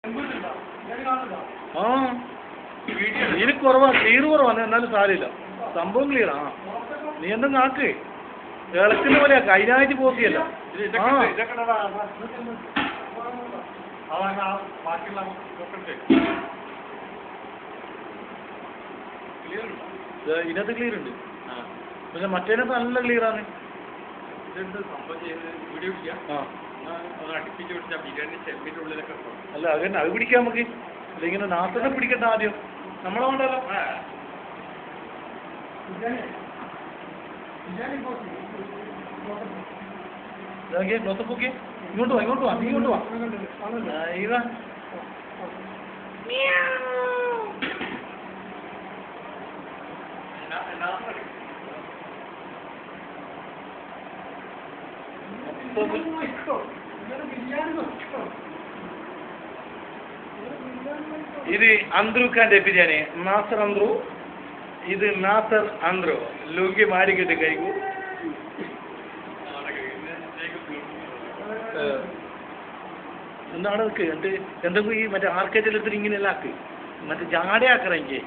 ആ ഇതിന് കുറവാ, ക്ലിയർ കുറവാണ്, എന്നാലും സാരമില്ല, സംഭവം ക്ലിയർ. ആ നീ എന്തെങ്കിലും ആക്ക്, ഇളക്കുന്ന പോലെയാ, അതിനായിട്ട് പോക്കിയല്ല. ഇതിനകത്ത് ക്ലിയർ ഉണ്ട്, പക്ഷെ മറ്റേനകത്ത് നല്ല ക്ലിയർ ആണ്. അല്ല അത് തന്നെ, അത് പിടിക്കാം നമുക്ക്. അല്ലെങ്കിൽ നാട്ടിനെ പിടിക്കട്ടെ ആദ്യം, നമ്മളെ കൊണ്ടല്ലോ. ക്ലോസപ്പ് ഓക്കെ, ഇങ്ങോട്ട് വാ, ഇങ്ങോട്ട് വാ, നീ ഇങ്ങോട്ട് വാ. ഇതാ ఇది అంద్రు ఖాన్ బిర్యానీ, నాసర్ అంద్రు, ఇది నాసర్ అంద్రు ലുങ്കി മാടിക്കിട്ട് കഴിക്കൂ. എന്താണ് നിൽക്ക് എന്നിട്ട് എന്തെങ്കിലും ഈ മറ്റേ ആർക്കേജെടുത്തിട്ട് ഇങ്ങനെയെല്ലാം ആക്ക്, മറ്റേ ജാടയാക്കണം എനിക്ക്.